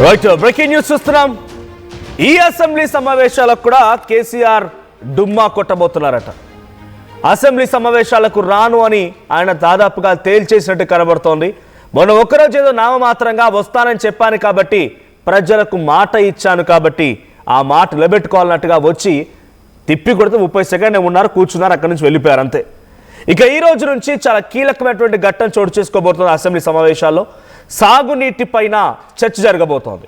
Right breaking news చూస్తున్నాం. ఈ assembly సమావేశాలకు కూడా కేసీఆర్ డుమ్మా కొట్టబోతున్నారట. అసెంబ్లీ సమావేశాలకు రాను అని ఆయన దాదాపుగా తేల్చేసినట్టు కనబడుతోంది. మొన్న ఒక్కరోజు ఏదో నామమాత్రంగా వస్తానని చెప్పాను కాబట్టి, ప్రజలకు మాట ఇచ్చాను కాబట్టి ఆ మాట నిలబెట్టుకోవాలన్నట్టుగా వచ్చి తిప్పి కొడితే 30 సెకండ్లు ఉన్నారు, కూర్చున్నారు, అక్కడి నుంచి వెళ్ళిపోయారు అంతే. ఇక ఈ రోజు నుంచి చాలా కీలకమైనటువంటి ఘట్టం చోటు చేసుకోబోతుంది. అసెంబ్లీ సమావేశాల్లో సాగునీటి పైన చర్చ జరగబోతోంది.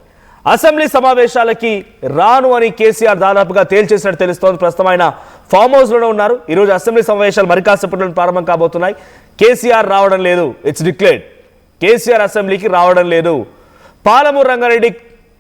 అసెంబ్లీ సమావేశాలకి రాను అని కేసీఆర్ దాదాపుగా తేల్చేసినట్టు తెలుస్తోంది. ప్రస్తుతం ఆయన ఫామ్ హౌస్లోనే ఉన్నారు. ఈరోజు అసెంబ్లీ సమావేశాలు మరి కాసేపట్లో ప్రారంభం కాబోతున్నాయి. కేసీఆర్ రావడం లేదు, ఇట్స్ డిక్లేర్డ్. కేసీఆర్ అసెంబ్లీకి రావడం లేదు. పాలమూరు రంగారెడ్డి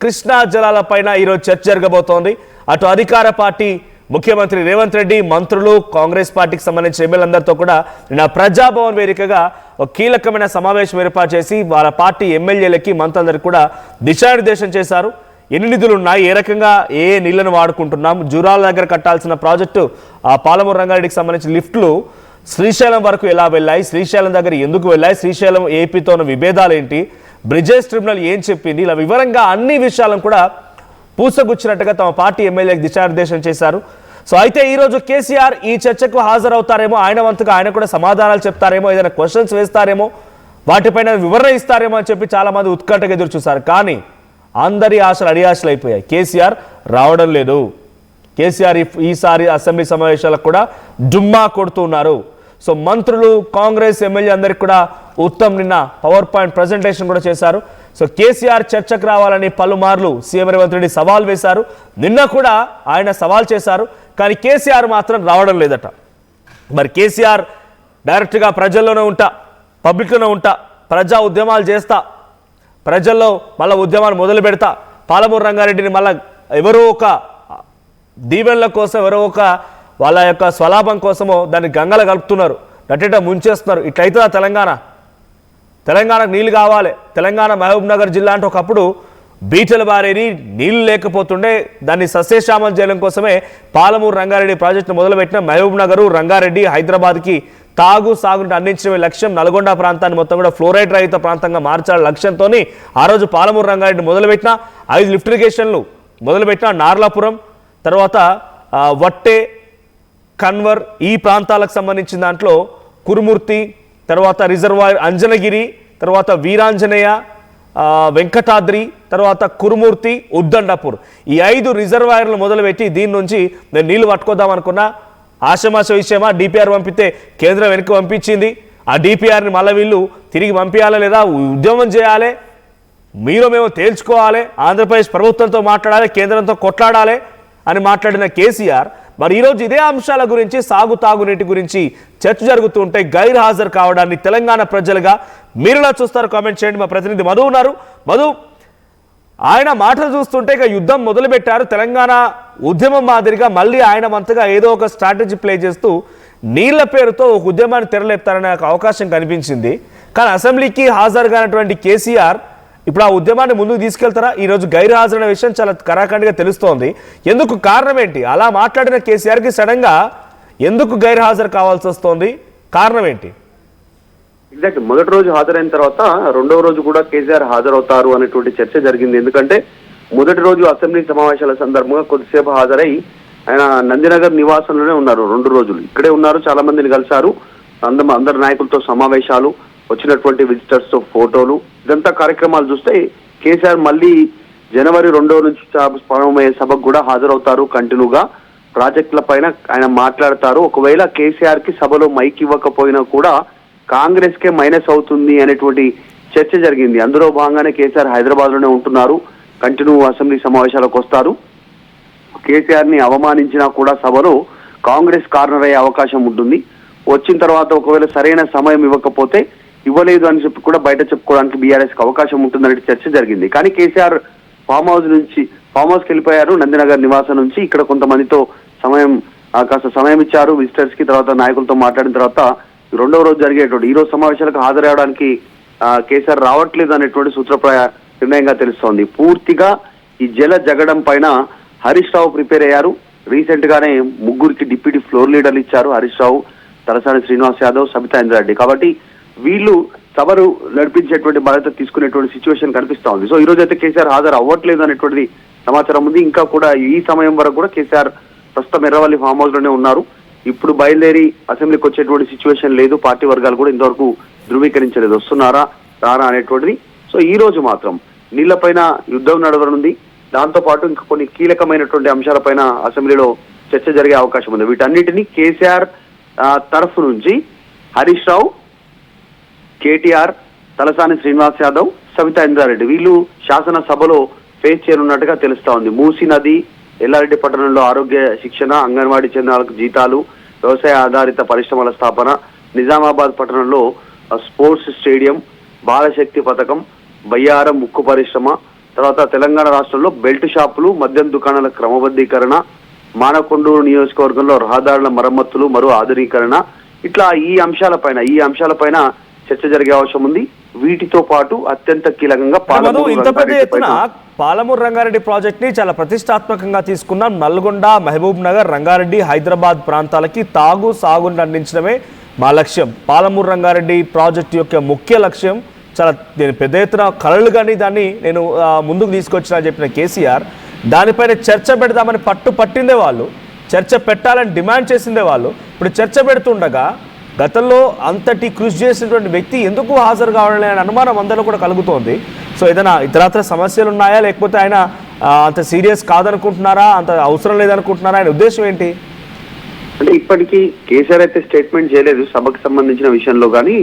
కృష్ణా జలాల పైన ఈరోజు చర్చ జరగబోతోంది. అటు అధికార పార్టీ ముఖ్యమంత్రి రేవంత్ రెడ్డి, మంత్రులు, కాంగ్రెస్ పార్టీకి సంబంధించిన ఎమ్మెల్యేలందరితో కూడా నిన్న ప్రజాభవన్ వేదికగా ఒక కీలకమైన సమావేశం ఏర్పాటు చేసి వాళ్ళ పార్టీ ఎమ్మెల్యేలకి, మంత్రులందరికీ కూడా దిశానిర్దేశం చేశారు. ఎన్ని నిధులు ఉన్నాయి, ఏ రకంగా ఏ నీళ్లను వాడుకుంటున్నాం, జూరాల దగ్గర కట్టాల్సిన ప్రాజెక్టు ఆ పాలమూరు రంగారెడ్డికి సంబంధించిన లిఫ్ట్లు శ్రీశైలం వరకు ఎలా వెళ్ళాయి, శ్రీశైలం దగ్గర ఎందుకు వెళ్ళాయి, శ్రీశైలం ఏపీతో ఉన్న విభేదాలు ఏంటి, బ్రిజేష్ ట్రిబ్యునల్ ఏం చెప్పింది, ఇలా వివరంగా అన్ని విషయాలను కూడా పూసగుచ్చినట్టుగా తమ పార్టీ ఎమ్మెల్యేకి దిశానిర్దేశం చేశారు. సో అయితే ఈరోజు కేసీఆర్ ఈ చర్చకు హాజరవుతారేమో, ఆయన వంతుగా ఆయన కూడా సమాధానాలు చెప్తారేమో, ఏదైనా క్వశ్చన్స్ వేస్తారేమో, వాటిపైన వివరణ ఇస్తారేమో అని చెప్పి చాలా మంది ఉత్కంఠగా ఎదురు చూశారు. కానీ అందరి ఆశలు అడియాశలు అయిపోయాయి. కేసీఆర్ రావడం లేదు. కేసీఆర్ ఈసారి అసెంబ్లీ సమావేశాలకు కూడా డుమ్మా కొడుతున్నారు. సో మంత్రులు, కాంగ్రెస్ ఎమ్మెల్యే అందరికి కూడా ఉత్తమ్ నిన్న పవర్ పాయింట్ ప్రజెంటేషన్ కూడా చేశారు. సో కేసీఆర్ చర్చకు రావాలని పలుమార్లు సీఎం రేవంత్ రెడ్డి సవాల్ వేశారు. నిన్న కూడా ఆయన సవాల్ చేశారు. కానీ కేసీఆర్ మాత్రం రావడం లేదట. మరి కేసీఆర్ డైరెక్ట్గా ప్రజల్లోనే ఉంటా, పబ్లిక్లోనే ఉంటా, ప్రజా ఉద్యమాలు చేస్తా, ప్రజల్లో మళ్ళీ ఉద్యమాన్ని మొదలు పెడతా, పాలమూరు రంగారెడ్డిని మళ్ళీ ఎవరో ఒక దీవెనల కోసం, ఎవరో ఒక వాళ్ళ యొక్క స్వలాభం కోసమో దాన్ని గంగల కలుపుతున్నారు, నటిట ముంచేస్తున్నారు. ఇట్లయితే తెలంగాణకు నీళ్ళు కావాలి. తెలంగాణ మహబూబ్ నగర్ జిల్లా అంటే ఒకప్పుడు బీటలు బారేది, నీళ్లు లేకపోతుండే, దాన్ని సస్యశ్యామం చేయడం కోసమే పాలమూరు రంగారెడ్డి ప్రాజెక్టును మొదలుపెట్టిన మహబూబ్ నగరు, రంగారెడ్డి, హైదరాబాద్కి సాగుని అందించడమే లక్ష్యం. నల్గొండ ప్రాంతాన్ని మొత్తం కూడా ఫ్లోరైడ్ రహిత ప్రాంతంగా మార్చాల లక్ష్యంతో ఆ రోజు పాలమూరు రంగారెడ్డి మొదలుపెట్టిన 5 లిఫ్ట్ ఇరిగేషన్లు మొదలుపెట్టిన నార్లాపురం, తర్వాత వట్టే, కన్వర్, ఈ ప్రాంతాలకు సంబంధించిన దాంట్లో కురుమూర్తి, తర్వాత రిజర్వాయర్ అంజనగిరి, తర్వాత వీరాంజనేయ, వెంకటాద్రి, తర్వాత కురుమూర్తి, ఉద్దండపూర్, ఈ 5 రిజర్వాయర్లు మొదలుపెట్టి దీని నుంచి నేను నీళ్లు పట్టుకోద్దాం అనుకున్నా. ఆశమాశ విషయమా, డిపిఆర్ పంపితే కేంద్రం వెనక్కి పంపించింది. ఆ డిపిఆర్ని మళ్ళీ వీళ్ళు తిరిగి పంపించాలా లేదా, ఉద్యమం చేయాలి, మేము తేల్చుకోవాలి, ఆంధ్రప్రదేశ్ ప్రభుత్వంతో మాట్లాడాలి, కేంద్రంతో కొట్లాడాలి అని మాట్లాడిన కేసీఆర్ మరి ఈరోజు ఇదే అంశాల గురించి, తాగునీటి గురించి చర్చ జరుగుతూ ఉంటే గైర్ హాజరు కావడాన్ని తెలంగాణ ప్రజలుగా మీరులా చూస్తారు? కామెంట్ చేయండి. మా ప్రతినిధి మధు ఉన్నారు. మధు, ఆయన మాటలు చూస్తుంటే ఇక యుద్ధం మొదలుపెట్టారు. తెలంగాణ ఉద్యమం మాదిరిగా మళ్ళీ ఆయన వంతుగా ఏదో ఒక స్ట్రాటజీ ప్లే చేస్తూ నీళ్ల పేరుతో ఒక ఉద్యమాన్ని తెరలేపుతారనే అవకాశం కనిపించింది. కానీ అసెంబ్లీకి హాజరు కానటువంటి కేసీఆర్ ఇప్పుడు ఆ ఉద్యమాన్ని ముందుకు తీసుకెళ్తారా? ఈరోజు గైర్ హాజరైన విషయం చాలా కరాఖండిగా తెలుస్తోంది. ఎందుకు, కారణం ఏంటి? అలా మాట్లాడిన కేసీఆర్కి సడన్గా ఎందుకు గైర్ హాజరు కావాల్సి వస్తోంది? కారణం ఏంటి? ఎగ్జాక్ట్, మొదటి రోజు హాజరైన తర్వాత రెండవ రోజు కూడా కేసీఆర్ హాజరవుతారు అనేటువంటి చర్చ జరిగింది. ఎందుకంటే మొదటి రోజు అసెంబ్లీ సమావేశాల సందర్భంగా కొద్దిసేపు హాజరై ఆయన నందినగర్ నివాసంలోనే ఉన్నారు. 2 రోజులు ఇక్కడే ఉన్నారు, చాలా మందిని కలిశారు, అందరి నాయకులతో సమావేశాలు, వచ్చినటువంటి విజిటర్స్ తో ఫోటోలు, ఇదంతా కార్యక్రమాలు చూస్తే కేసీఆర్ మళ్ళీ జనవరి 2వ నుంచి ప్రారంభమయ్యే సభకు కూడా హాజరవుతారు. కంటిన్యూగా ప్రాజెక్టుల పైన ఆయన మాట్లాడతారు. ఒకవేళ కేసీఆర్ కి సభలో మైక్ ఇవ్వకపోయినా కూడా కాంగ్రెస్ కే మైనస్ అవుతుంది అనేటువంటి చర్చ జరిగింది. అందులో భాగంగానే కేసీఆర్ హైదరాబాద్ లోనే ఉంటున్నారు, కంటిన్యూ అసెంబ్లీ సమావేశాలకు వస్తారు. కేసీఆర్ ని అవమానించినా కూడా సభలో కాంగ్రెస్ కార్నర్ అయ్యే అవకాశం ఉంటుంది. వచ్చిన తర్వాత ఒకవేళ సరైన సమయం ఇవ్వకపోతే ఇవ్వలేదు అని చెప్పి కూడా బయట చెప్పుకోవడానికి బీఆర్ఎస్ కి అవకాశం ఉంటుందనే చర్చ జరిగింది. కానీ కేసీఆర్ ఫామ్ హౌస్కి వెళ్ళిపోయారు. నందినగర్ నివాసం నుంచి ఇక్కడ కొంతమందితో కాస్త సమయం ఇచ్చారు విజిటర్స్ కి. తర్వాత నాయకులతో మాట్లాడిన తర్వాత 2వ రోజు జరిగేటువంటి ఈ రోజు సమావేశాలకు హాజరవడానికి కేసీఆర్ రావట్లేదు అనేటువంటి సూత్రప్రాయ నిర్ణయంగా తెలుస్తోంది. పూర్తిగా ఈ జల జగడం పైన హరీష్ రావు ప్రిపేర్ అయ్యారు. రీసెంట్ గానే 3 డిప్యూటీ ఫ్లోర్ లీడర్లు ఇచ్చారు, హరీష్ రావు, తలసాని శ్రీనివాస్ యాదవ్, సబితా ఇంద్రారెడ్డి. కాబట్టి వీళ్ళు సభను నడిపించేటువంటి బాధ్యత తీసుకునేటువంటి సిచ్యువేషన్ కనిపిస్తా ఉంది. సో ఈ రోజు అయితే కేసీఆర్ హాజరు అవ్వట్లేదు అనేటువంటిది సమాచారం ఉంది. ఇంకా కూడా ఈ సమయం వరకు కూడా కేసీఆర్ ప్రస్తుతం ఎర్రవల్లి ఫామ్ హౌస్ లోనే ఉన్నారు. ఇప్పుడు బయలుదేరి అసెంబ్లీకి వచ్చేటువంటి సిచ్యువేషన్ లేదు. పార్టీ వర్గాలు కూడా ఇంతవరకు ధృవీకరించలేదు వస్తున్నారా రారా అనేటువంటిది. సో ఈ రోజు మాత్రం నీళ్లపైన యుద్ధం నడవనుంది. దాంతో పాటు ఇంకా కొన్ని కీలకమైనటువంటి అంశాలపైన అసెంబ్లీలో చర్చ జరిగే అవకాశం ఉంది. వీటన్నిటినీ కేసీఆర్ తరఫు నుంచి హరీష్ రావు, కేటీఆర్, తలసాని శ్రీనివాస్ యాదవ్, సవితా ఇంద్రారెడ్డి వీళ్ళు శాసనసభలో ఫేస్ చేయనున్నట్టుగా తెలుస్తా ఉంది. మూసీ నది, ఎల్లారెడ్డి పట్టణంలో ఆరోగ్య శిక్షణ, అంగన్వాడీ కేంద్రాలకు జీతాలు, వ్యవసాయ ఆధారిత పరిశ్రమల స్థాపన, నిజామాబాద్ పట్టణంలో స్పోర్ట్స్ స్టేడియం, బాలశక్తి పథకం, బయ్యారం ఉక్కు పరిశ్రమ, తర్వాత తెలంగాణ రాష్ట్రంలో బెల్ట్ షాపులు, మద్యం దుకాణాల క్రమబద్ధీకరణ, మానకొండూరు నియోజకవర్గంలో రహదారుల మరమ్మతులు మరియు ఆధునీకరణ, ఇట్లా ఈ అంశాలపైన చర్చ జరిగే అవకాశం ఉంది. వీటితో పాటు అత్యంత కీలకంగా ఇంత పెద్ద ఎత్తున పాలమూరు రంగారెడ్డి ప్రాజెక్ట్ ని చాలా ప్రతిష్టాత్మకంగా తీసుకున్నాం. నల్గొండ, మహబూబ్ నగర్, రంగారెడ్డి, హైదరాబాద్ ప్రాంతాలకి సాగుని అందించడమే మా లక్ష్యం. పాలమూరు రంగారెడ్డి ప్రాజెక్టు యొక్క ముఖ్య లక్ష్యం చాలా పెద్ద ఎత్తున కళలు కానీ దాన్ని నేను ముందుకు తీసుకొచ్చినా చెప్పిన కేసీఆర్ దానిపైన చర్చ పెడదామని పట్టిందే వాళ్ళు, చర్చ పెట్టాలని డిమాండ్ చేసిందే వాళ్ళు. ఇప్పుడు చర్చ పెడుతుండగా గతంలో అంతటి కృషి చేసినటువంటి వ్యక్తి ఎందుకు హాజరు కావాలని అనే అనుమానం అందరిలో కూడా కలుగుతోంది. సో ఏదైనా ఇతరత్ర సమస్యలు ఉన్నాయా, లేకపోతే ఆయన అంత సీరియస్ కాదనుకుంటున్నారా, అంత అవసరం లేదనుకుంటున్నారా, ఆయన ఉద్దేశం ఏంటి? అంటే ఇప్పటికీ కేసీఆర్ అయితే స్టేట్మెంట్ చేయలేదు సభకు సంబంధించిన విషయంలో, కానీ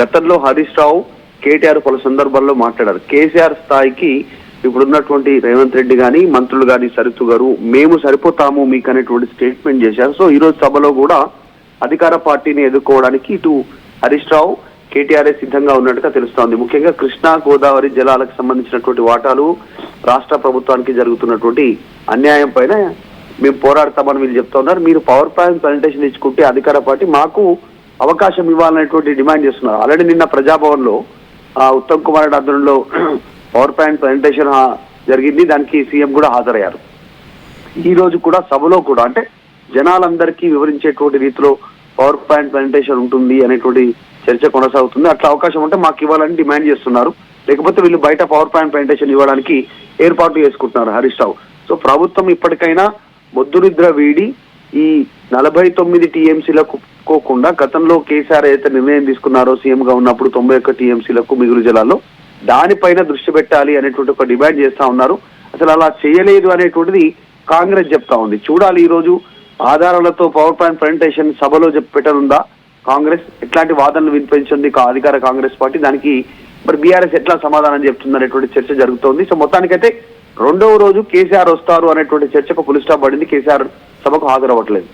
గతంలో హరీష్ రావు, కేటీఆర్ పలు సందర్భాల్లో మాట్లాడారు. కేసీఆర్ స్థాయికి ఇప్పుడున్నటువంటి రేవంత్ రెడ్డి కానీ, మంత్రులు కానీ, సరితు గారు మేము సరిపోతాము మీకు అనేటువంటి స్టేట్మెంట్ చేశారు. సో ఈ రోజు సభలో కూడా అధికార పార్టీని ఎదుర్కోవడానికి ఇటు హరీష్ రావు, కేటీఆర్ సిద్ధంగా ఉన్నట్టుగా తెలుస్తోంది. ముఖ్యంగా కృష్ణా గోదావరి జలాలకు సంబంధించినటువంటి వాటాలు, రాష్ట్ర ప్రభుత్వానికి జరుగుతున్నటువంటి అన్యాయం పైన మేము పోరాడతామని వీళ్ళు చెప్తా ఉన్నారు. మీరు పవర్ పాయింట్ ప్రజెంటేషన్ ఇచ్చుకుంటే అధికార పార్టీ మాకు అవకాశం ఇవ్వాలనేటువంటి డిమాండ్ చేస్తున్నారు. ఆల్రెడీ నిన్న ప్రజాభవన్ లో ఉత్తమ్ కుమార్ రెడ్డి ఆధ్వర్యంలో పవర్ పాయింట్ ప్రజెంటేషన్ జరిగింది. దానికి సీఎం కూడా హాజరయ్యారు. ఈ రోజు కూడా సభలో కూడా అంటే జనాలందరికీ వివరించేటువంటి రీతిలో పవర్ పాయింట్ ప్రజెంటేషన్ ఉంటుంది అనేటువంటి చర్చ కొనసాగుతుంది. అట్లా అవకాశం ఉంటే మాకు ఇవ్వాలని డిమాండ్ చేస్తున్నారు. లేకపోతే వీళ్ళు బయట పవర్ పాయింట్ ప్రజెంటేషన్ ఇవ్వడానికి ఏర్పాటు చేసుకుంటున్నారు హరీష్ రావు. సో ప్రభుత్వం ఇప్పటికైనా మొద్దునిద్ర వీడి ఈ 49 టీఎంసీలకు కోకుండా గతంలో కేసీఆర్ అయితే నిర్ణయం తీసుకున్నారో సీఎం గా ఉన్నప్పుడు 91 టీఎంసీలకు మిగులు జలాల్లో దానిపైన దృష్టి పెట్టాలి అనేటువంటి ఒక డిమాండ్ చేస్తా ఉన్నారు. అసలు అలా చేయలేదు అనేటువంటిది కాంగ్రెస్ చెప్తా ఉంది. చూడాలి ఈ రోజు ఆధారాలతో పవర్ పాయింట్ ప్రజెంటేషన్ సభలో పెట్టనుందా కాంగ్రెస్, ఎట్లాంటి వాదనలు వినిపించింది అధికార కాంగ్రెస్ పార్టీ, దానికి మరి బీఆర్ఎస్ ఎట్లా సమాధానం చెప్తుంది అనేటువంటి చర్చ జరుగుతోంది. సో మొత్తానికైతే రెండవ రోజు కేసీఆర్ వస్తారు అనేటువంటి చర్చకు ఫుల్ స్టాప్ పడింది. కేసీఆర్ సభకు హాజరవ్వట్లేదు.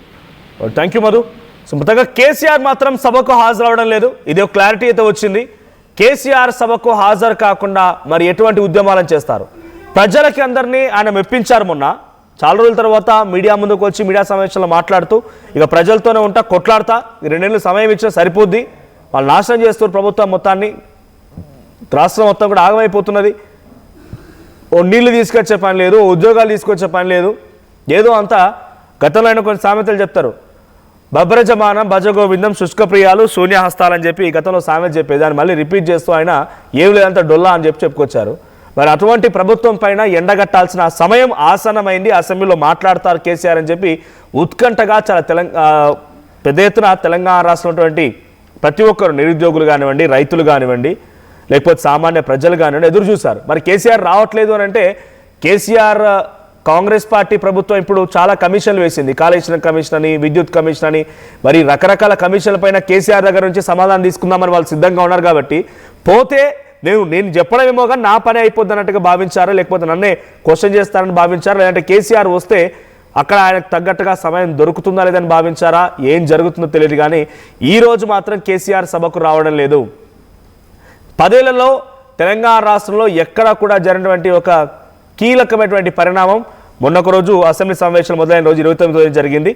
Thank you Madhu. సో మొత్తంగా కేసీఆర్ మాత్రం సభకు హాజరవడం లేదు, ఇది ఒక క్లారిటీ అయితే వచ్చింది. కేసీఆర్ సభకు హాజరు కాకుండా మరి ఎటువంటి ఉద్యమాలను చేస్తారు? ప్రజలకి అందరినీ ఆయన మెప్పించారు. మొన్న చాలా రోజుల తర్వాత మీడియా ముందుకు వచ్చి మీడియా సమావేశంలో మాట్లాడుతూ ఇక ప్రజలతోనే ఉంటా, కొట్లాడతా, 2 నెలలు సమయం ఇచ్చినా సరిపోద్ది, వాళ్ళు నాశనం చేస్తారు ప్రభుత్వం మొత్తాన్ని, రాష్ట్రం మొత్తం కూడా ఆగమైపోతున్నది, ఓ నీళ్లు తీసుకొచ్చే పని లేదు, ఉద్యోగాలు తీసుకొచ్చే పని లేదు, ఏదో అంతా గతంలో అయినా కొన్ని సామెతలు చెప్తారు, బభ్రజమానం భజగోవిందం శుష్కప్రియాలు శూన్యహస్తాలని చెప్పి గతంలో సామెత చెప్పేది, దాన్ని మళ్ళీ రిపీట్ చేస్తూ ఆయన ఏం లేదంతా డొల్లా అని చెప్పుకొచ్చారు. మరి అటువంటి ప్రభుత్వం పైన ఎండగట్టాల్సిన సమయం ఆసన్నమైంది, అసెంబ్లీలో మాట్లాడతారు కేసీఆర్ అని చెప్పి ఉత్కంఠగా చాలా పెద్ద ఎత్తున తెలంగాణ రాష్ట్రంలో ప్రతి ఒక్కరు నిరుద్యోగులు కానివ్వండి, రైతులు కానివ్వండి, లేకపోతే సామాన్య ప్రజలు కానివ్వండి ఎదురు చూశారు. మరి కేసీఆర్ రావట్లేదు అని అంటే కేసీఆర్ కాంగ్రెస్ పార్టీ ప్రభుత్వం ఇప్పుడు చాలా కమిషన్లు వేసింది, కాళేశ్వరం కమిషన్ అని, విద్యుత్ కమిషన్ అని, మరి రకరకాల కమిషన్ల పైన కేసీఆర్ దగ్గర నుంచి సమాధానం తీసుకుందామని వాళ్ళు సిద్ధంగా ఉన్నారు. కాబట్టి పోతే నేను చెప్పడమేమో కానీ నా పని అయిపోద్ది అన్నట్టుగా భావించారా, లేకపోతే నన్నే క్వశ్చన్ చేస్తారని భావించారా, లేదంటే కేసీఆర్ వస్తే అక్కడ ఆయనకు తగ్గట్టుగా సమయం దొరుకుతుందా లేదని భావించారా, ఏం జరుగుతుందో తెలియదు. కానీ ఈరోజు మాత్రం కేసీఆర్ సభకు రావడం లేదు. 10 ఏళ్లలో తెలంగాణ రాష్ట్రంలో ఎక్కడా కూడా జరిగినటువంటి ఒక కీలకమైనటువంటి పరిణామం మొన్నొక రోజు అసెంబ్లీ సమావేశాలు మొదలైన రోజు 29 జరిగింది.